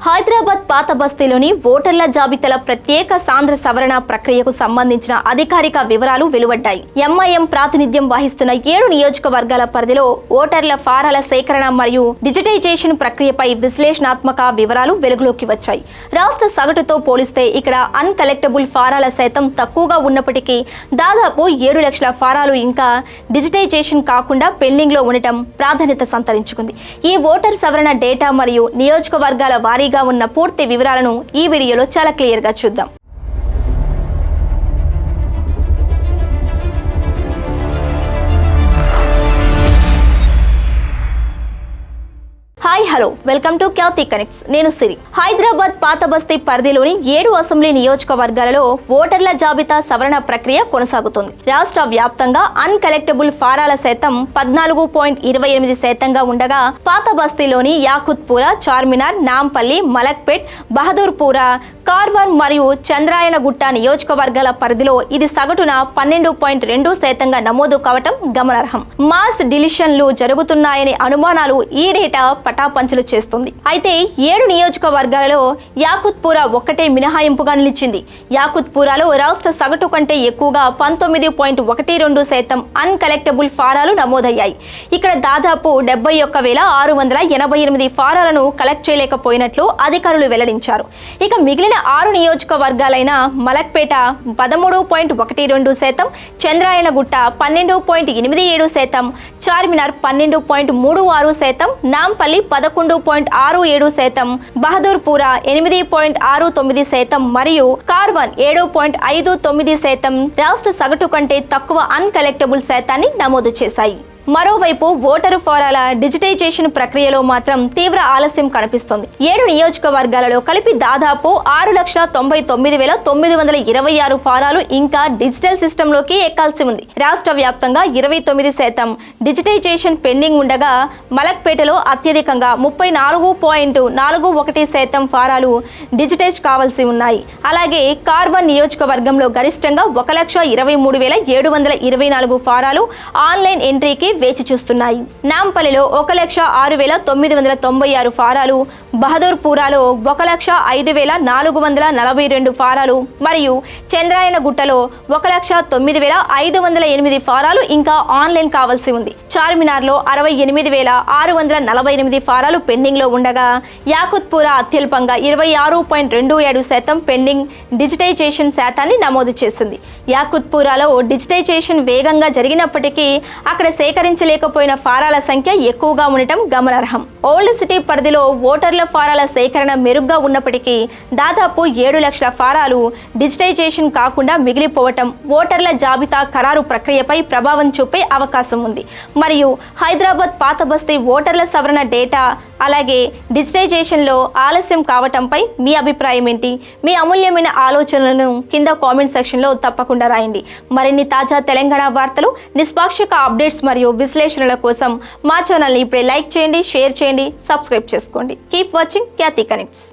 హైదరాబాద్ పాత బస్తీలోని ఓటర్ల జాబితాల ప్రత్యేక సాంద్ర సవరణ ప్రక్రియకు సంబంధించిన అధికారిక వివరాలు వెలువడ్డాయి. ఎంఐఎం ప్రాతినిధ్యం వహిస్తున్న 7 నియోజకవర్గాల పరిధిలో ఓటర్ల ఫారాల సేకరణ మరియు డిజిటైజేషన్ ప్రక్రియపై విశ్లేషణాత్మక వివరాలు వెలుగులోకి వచ్చాయి. రాష్ట్ర సగటుతో పోలిస్తే ఇక్కడ అన్కలెక్టబుల్ ఫారాల శాతం తక్కువగా ఉన్నప్పటికీ దాదాపు 7 లక్షల ఫారాలు ఇంకా డిజిటైజేషన్ కాకుండా పెండింగ్ లో ఉండటం ప్రాధాన్యత సంతరించుకుంది. ఈ ఓటర్ సవరణ డేటా మరియు నియోజకవర్గాల వారీగా ఉన్న పూర్తి వివరాలను ఈ వీడియోలో చాలా క్లియర్ గా చూద్దాం. Hello welcome to Khyathi connects. నేను సిరి. హైదరాబాద్ పాత బస్తీ పరిధిలోని 7 అసెంబ్లీ నియోజకవర్గాలలో ఓటర్ల జాబితా సవరణ ప్రక్రియ కొనసాగుతోంది. రాష్ట్ర వ్యాప్తంగా అన్కలెక్టబుల్ ఫారాల శాతం 14.28% ఉండగా పాత బస్తీలోని యాకుత్పురా, చార్మినార్, నాంపల్లి, మలక్పేట్, బహదూర్పురా, కార్వాన్ మరియు చంద్రాయనగుట్ట నియోజకవర్గాల పరిధిలో ఇది సగటున 12.2% నమోదు కావటం గమనార్హం. మాస్ డిలీషన్లు జరుగుతున్నాయనే అనుమానాలు ఈ డేటా పటాపంచలు చేస్తుంది. అయితే 7 నియోజకవర్గాలలో యాకుత్పురా ఒక్కటే మినహాయింపుగా నిలిచింది. యాకుత్పురాలో రాష్ట్ర సగటు కంటే ఎక్కువగా 19.12% అన్కలెక్టబుల్ ఫారాలు నమోదయ్యాయి. ఇక్కడ దాదాపు 71,688 ఫారాలను కలెక్ట్ చేయలేకపోయినట్లు అధికారులు వెల్లడించారు. ఇక మిగిలిన 6 నియోజకవర్గాలైన మలక్పేట 13.12%, చంద్రాయనగుట్ట 12.87%, చార్మినార్ 12.36%, నాంపల్లి 11.67%, బహదూర్పురా 8.69% మరియు కార్వాన్ 7.59% రాష్ట్ర సగటు కంటే తక్కువ అన్కలెక్టబుల్ శాతాన్ని నమోదు చేశాయి. మరోవైపు ఓటరు ఫారాల డిజిటైజేషన్ ప్రక్రియలో మాత్రం తీవ్ర ఆలస్యం కనిపిస్తోంది. 7 నియోజకవర్గాలలో కలిపి దాదాపు 6,99,926 ఫారాలు ఇంకా డిజిటల్ సిస్టంలోకి ఎక్కాల్సి ఉంది. రాష్ట్ర వ్యాప్తంగా 29% డిజిటైజేషన్ పెండింగ్ ఉండగా మలక్పేటలో అత్యధికంగా 34.41% ఫారాలు డిజిటైజ్ కావాల్సి ఉన్నాయి. అలాగే కార్వాన్ నియోజకవర్గంలో గరిష్టంగా 1,23,724 ఫారాలు ఆన్లైన్ ఎంట్రీకి వేచి చూస్తున్నాయి. నాంపల్లిలో 1,06,996 ఫారాలు, బహదూర్పురాలో 1,05,442 ఫారాలు మరియు చంద్రాయనగుట్టలో 1,09,508 ఫారాలు ఇంకా ఆన్లైన్ కావాల్సి ఉంది. చార్మినార్లో 68,648 ఫారాలు పెండింగ్ లో ఉండగా యాకుత్పురా అత్యల్పంగా 26.27% పెండింగ్ డిజిటైజేషన్ శాతాన్ని నమోదు చేసింది. యాకుత్పురాలో డిజిటైజేషన్ వేగంగా జరిగినప్పటికీ అక్కడ సేకరించలేకపోయిన ఫారాల సంఖ్య ఎక్కువగా ఉండటం గమనార్హం. ఓల్డ్ సిటీ పరిధిలో ఓటర్ల ఫారాల సేకరణ మెరుగ్గా ఉన్నప్పటికీ దాదాపు 7 లక్షల ఫారాలు డిజిటైజేషన్ కాకుండా మిగిలిపోవటం ఓటర్ల జాబితా ఖరారు ప్రక్రియపై ప్రభావం చూపే అవకాశం ఉంది. మరియు హైదరాబాద్ పాత బస్తీ ఓటర్ల సవరణ డేటా అలాగే డిజిటైజేషన్లో ఆలస్యం కావటంపై మీ అభిప్రాయం ఏంటి? మీ అమూల్యమైన ఆలోచనలను కింద కామెంట్ సెక్షన్లో తప్పకుండా రాయండి. మరిన్ని తాజా తెలంగాణ వార్తలు, నిష్పాక్షిక అప్డేట్స్ మరియు విశ్లేషణల కోసం మా ఛానల్ని ఇప్పుడే లైక్ చేయండి, షేర్ చేయండి, సబ్స్క్రైబ్ చేసుకోండి. Keep watching Khyathi connects.